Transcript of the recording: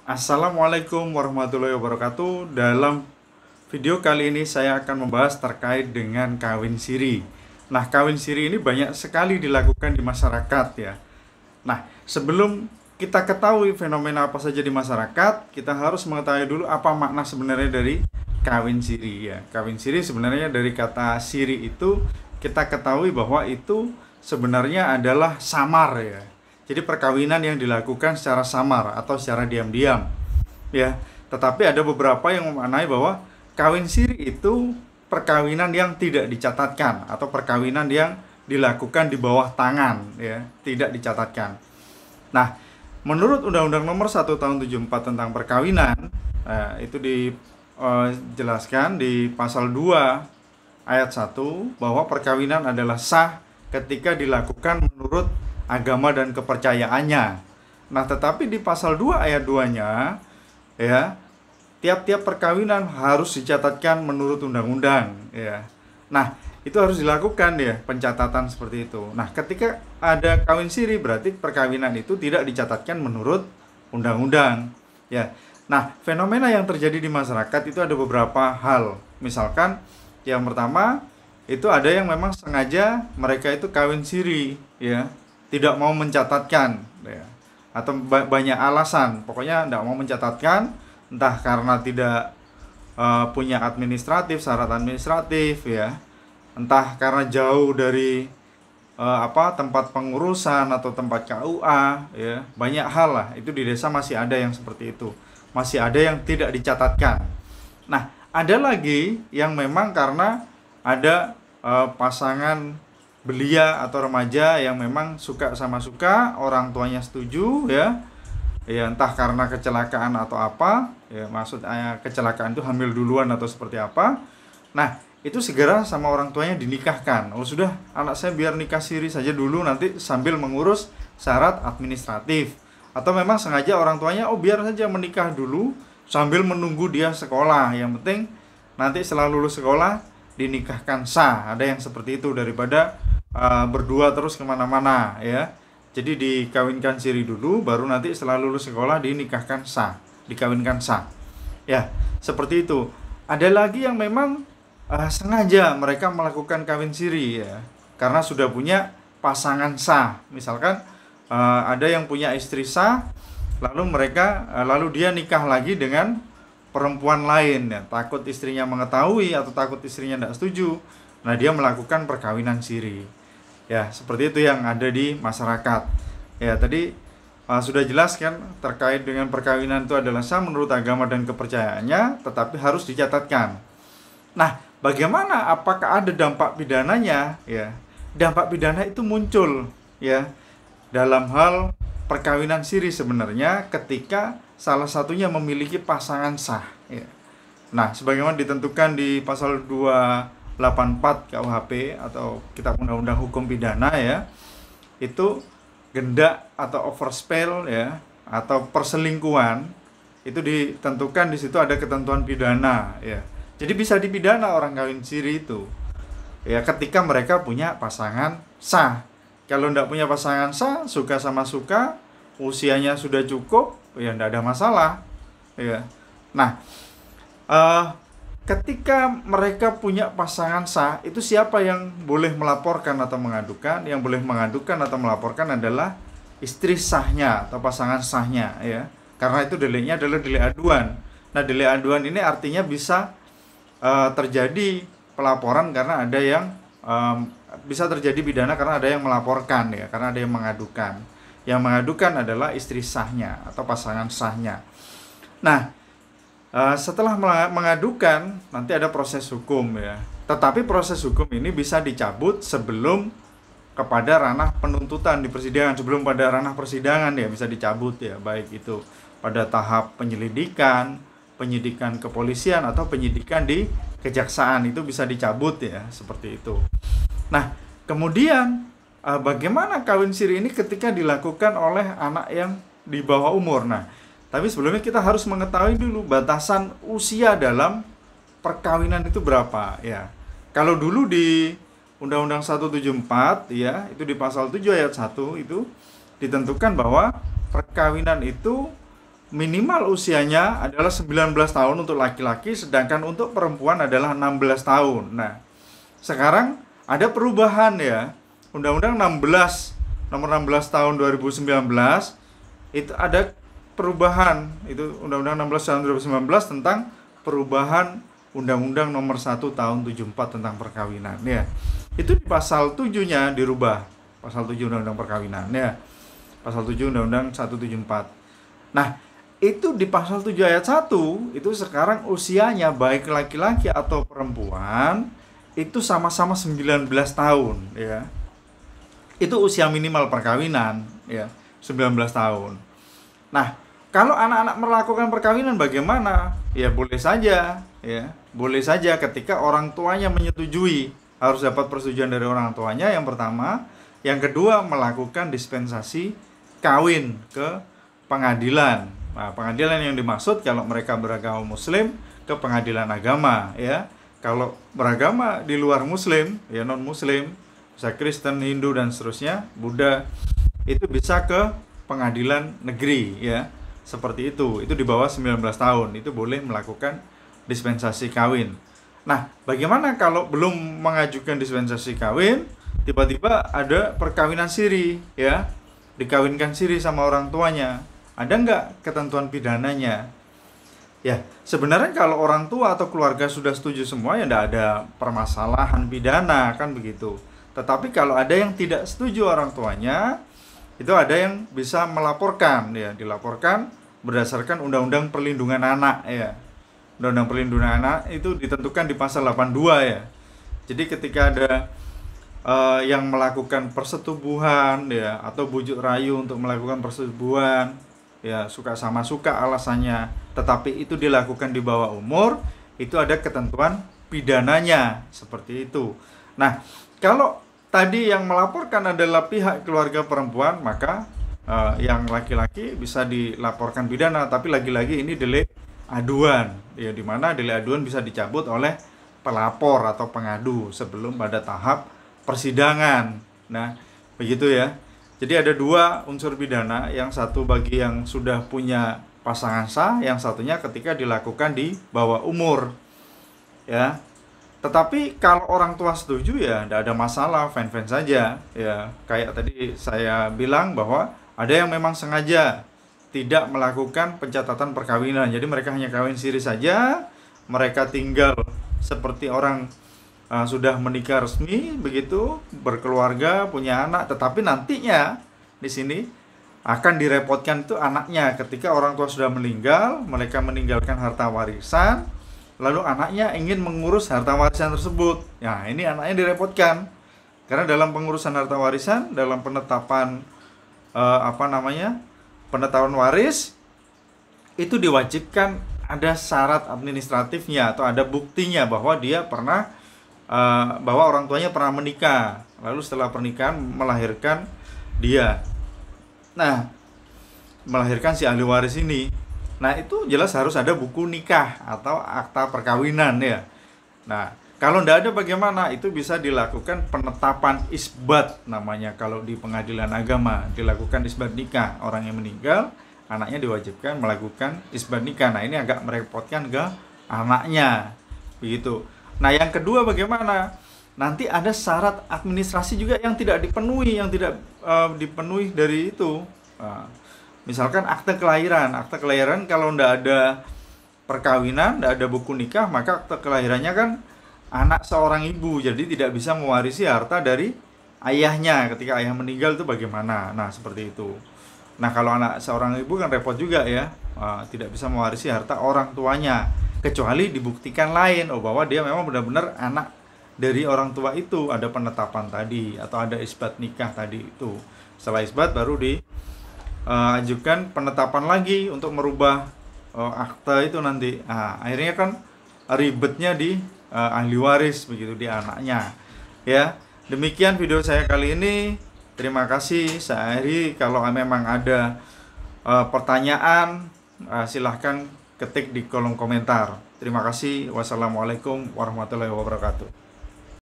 Assalamualaikum warahmatullahi wabarakatuh. Dalam video kali ini saya akan membahas terkait dengan kawin siri. Nah, kawin siri ini banyak sekali dilakukan di masyarakat ya. Nah, sebelum kita ketahui fenomena apa saja di masyarakat, kita harus mengetahui dulu apa makna sebenarnya dari kawin siri ya. Kawin siri sebenarnya dari kata siri itu kita ketahui bahwa itu sebenarnya adalah samar ya. Jadi perkawinan yang dilakukan secara samar atau secara diam-diam ya. Tetapi ada beberapa yang memaknai bahwa kawin siri itu perkawinan yang tidak dicatatkan atau perkawinan yang dilakukan di bawah tangan ya, tidak dicatatkan. Nah, menurut Undang-Undang Nomor 1 Tahun 74 tentang perkawinan, itu dijelaskan di pasal 2 ayat 1 bahwa perkawinan adalah sah ketika dilakukan menurut agama dan kepercayaannya. Nah, tetapi di pasal 2 ayat 2-nya ya, tiap-tiap perkawinan harus dicatatkan menurut undang-undang ya. Nah, itu harus dilakukan ya, pencatatan seperti itu. Nah, ketika ada kawin siri berarti perkawinan itu tidak dicatatkan menurut undang-undang ya. Nah, fenomena yang terjadi di masyarakat itu ada beberapa hal. Misalkan yang pertama itu ada yang memang sengaja mereka itu kawin siri ya, tidak mau mencatatkan ya, atau banyak alasan, pokoknya tidak mau mencatatkan, entah karena tidak punya syarat administratif ya, entah karena jauh dari tempat pengurusan atau tempat KUA ya, banyak hal lah. Itu di desa masih ada yang seperti itu, masih ada yang tidak dicatatkan. Nah, ada lagi yang memang karena ada pasangan belia atau remaja yang memang suka sama suka, orang tuanya setuju ya. Ya, entah karena kecelakaan atau apa, ya maksudnya kecelakaan itu hamil duluan atau seperti apa. Nah, itu segera sama orang tuanya dinikahkan. Oh, sudah, anak saya biar nikah siri saja dulu nanti sambil mengurus syarat administratif. Atau memang sengaja orang tuanya biar saja menikah dulu sambil menunggu dia sekolah. Yang penting nanti setelah lulus sekolah dinikahkan sah. Ada yang seperti itu daripada berdua terus kemana-mana ya. Jadi dikawinkan siri dulu, baru nanti setelah lulus sekolah dinikahkan sah, dikawinkan sah ya, seperti itu. Ada lagi yang memang sengaja mereka melakukan kawin siri ya, karena sudah punya pasangan sah. Misalkan ada yang punya istri sah, lalu dia nikah lagi dengan perempuan lain ya, takut istrinya mengetahui atau takut istrinya tidak setuju. Nah, dia melakukan perkawinan siri ya, seperti itu yang ada di masyarakat ya. Tadi sudah jelas kan terkait dengan perkawinan itu adalah sah menurut agama dan kepercayaannya, tetapi harus dicatatkan. Nah, bagaimana, apakah ada dampak pidananya ya? Dampak pidana itu muncul ya dalam hal perkawinan siri sebenarnya ketika salah satunya memiliki pasangan sah ya. Nah, sebagaimana ditentukan di pasal 284 KUHP atau Kitab Undang-Undang Hukum Pidana ya, itu gendak atau overspell ya, atau perselingkuhan itu ditentukan, di situ ada ketentuan pidana ya. Jadi bisa dipidana orang kawin siri itu ya ketika mereka punya pasangan sah. Kalau tidak punya pasangan sah, suka sama suka, usianya sudah cukup ya, tidak ada masalah ya. Nah, ketika mereka punya pasangan sah, itu siapa yang boleh melaporkan atau mengadukan? Yang boleh mengadukan atau melaporkan adalah istri sahnya atau pasangan sahnya ya. Karena itu deliknya adalah delik aduan. Nah, delik aduan ini artinya bisa terjadi pelaporan karena ada yang bisa terjadi pidana karena ada yang melaporkan ya, karena ada yang mengadukan. Yang mengadukan adalah istri sahnya atau pasangan sahnya. Nah, setelah mengadukan nanti ada proses hukum ya. Tetapi proses hukum ini bisa dicabut sebelum kepada ranah penuntutan di persidangan, sebelum pada ranah persidangan ya bisa dicabut ya, baik itu pada tahap penyelidikan, penyidikan kepolisian atau penyidikan di kejaksaan, itu bisa dicabut ya, seperti itu. Nah, kemudian bagaimana kawin siri ini ketika dilakukan oleh anak yang di bawah umur? Nah, tapi sebelumnya kita harus mengetahui dulu batasan usia dalam perkawinan itu berapa ya. Kalau dulu di Undang-Undang 174 ya, itu di pasal 7 ayat 1 itu ditentukan bahwa perkawinan itu minimal usianya adalah 19 tahun untuk laki-laki, sedangkan untuk perempuan adalah 16 tahun. Nah, sekarang ada perubahan ya. Undang-Undang 16 nomor 16 tahun 2019 itu ada perubahan. Itu Undang-Undang 16 tahun 2019 tentang perubahan Undang-Undang nomor 1 tahun 74 tentang perkawinan ya. Itu di pasal 7-nya dirubah. Pasal 7 Undang-Undang perkawinan ya. Pasal 7 Undang-Undang 174. Nah, itu di pasal 7 ayat 1 itu sekarang usianya baik laki-laki atau perempuan itu sama-sama 19 tahun ya. Itu usia minimal perkawinan ya, 19 tahun. Nah, kalau anak-anak melakukan perkawinan bagaimana? Ya boleh saja ya. Boleh saja ketika orang tuanya menyetujui. Harus dapat persetujuan dari orang tuanya yang pertama. Yang kedua, melakukan dispensasi kawin ke pengadilan. Nah, pengadilan yang dimaksud kalau mereka beragama Muslim ke pengadilan agama ya. Kalau beragama di luar Muslim, ya non Muslim, bisa Kristen, Hindu dan seterusnya, Buddha, itu bisa ke pengadilan negeri ya. Seperti itu. Itu di bawah 19 tahun itu boleh melakukan dispensasi kawin. Nah, bagaimana kalau belum mengajukan dispensasi kawin, tiba-tiba ada perkawinan siri ya. Dikawinkan siri sama orang tuanya. Ada nggak ketentuan pidananya? Ya, sebenarnya kalau orang tua atau keluarga sudah setuju semua ya nggak ada permasalahan pidana kan begitu. Tetapi kalau ada yang tidak setuju orang tuanya, itu ada yang bisa melaporkan ya, dilaporkan berdasarkan Undang-Undang Perlindungan Anak ya. Undang-Undang Perlindungan Anak itu ditentukan di pasal 82 ya. Jadi ketika ada yang melakukan persetubuhan ya atau bujuk rayu untuk melakukan persetubuhan ya, suka sama suka alasannya, tetapi itu dilakukan di bawah umur, itu ada ketentuan pidananya seperti itu. Nah, kalau tadi yang melaporkan adalah pihak keluarga perempuan, maka yang laki-laki bisa dilaporkan pidana, tapi lagi-lagi ini delik aduan ya, di mana delik aduan bisa dicabut oleh pelapor atau pengadu sebelum pada tahap persidangan. Nah, begitu ya. Jadi ada dua unsur pidana, yang satu bagi yang sudah punya pasangan sah, yang satunya ketika dilakukan di bawah umur. Ya. Tetapi kalau orang tua setuju ya tidak ada masalah, fine-fine saja. Ya, kayak tadi saya bilang bahwa ada yang memang sengaja tidak melakukan pencatatan perkawinan. Jadi mereka hanya kawin siri saja, mereka tinggal seperti orang sudah menikah resmi begitu, berkeluarga, punya anak, tetapi nantinya di sini akan direpotkan itu anaknya ketika orang tua sudah meninggal, mereka meninggalkan harta warisan, lalu anaknya ingin mengurus harta warisan tersebut. Nah, ini anaknya direpotkan. Karena dalam pengurusan harta warisan, dalam penetapan penetapan waris itu diwajibkan ada syarat administratifnya atau ada buktinya bahwa dia pernah bahwa orang tuanya pernah menikah, lalu setelah pernikahan melahirkan dia. Nah, melahirkan si ahli waris ini. Nah, itu jelas harus ada buku nikah atau akta perkawinan ya. Nah, kalau tidak ada bagaimana? Itu bisa dilakukan penetapan isbat namanya kalau di pengadilan agama, dilakukan isbat nikah. Orang yang meninggal, anaknya diwajibkan melakukan isbat nikah. Nah, ini agak merepotkan ke anaknya. Begitu. Nah, yang kedua bagaimana? Nanti ada syarat administrasi juga yang tidak dipenuhi, yang tidak dipenuhi dari itu. Misalkan akte kelahiran. Akte kelahiran kalau tidak ada perkawinan, tidak ada buku nikah, maka akte kelahirannya kan anak seorang ibu, jadi tidak bisa mewarisi harta dari ayahnya. Ketika ayah meninggal itu bagaimana? Nah, seperti itu. Nah, kalau anak seorang ibu kan repot juga ya, tidak bisa mewarisi harta orang tuanya. Kecuali dibuktikan lain, bahwa dia memang benar-benar anak dari orang tua itu, ada penetapan tadi atau ada isbat nikah tadi itu. Setelah isbat baru diajukan penetapan lagi untuk merubah akta itu nanti. Nah, akhirnya kan ribetnya di ahli waris begitu, di anaknya. Ya, demikian video saya kali ini. Terima kasih. Saya akhiri, kalau memang ada pertanyaan silahkan ketik di kolom komentar. Terima kasih. Wassalamualaikum warahmatullahi wabarakatuh.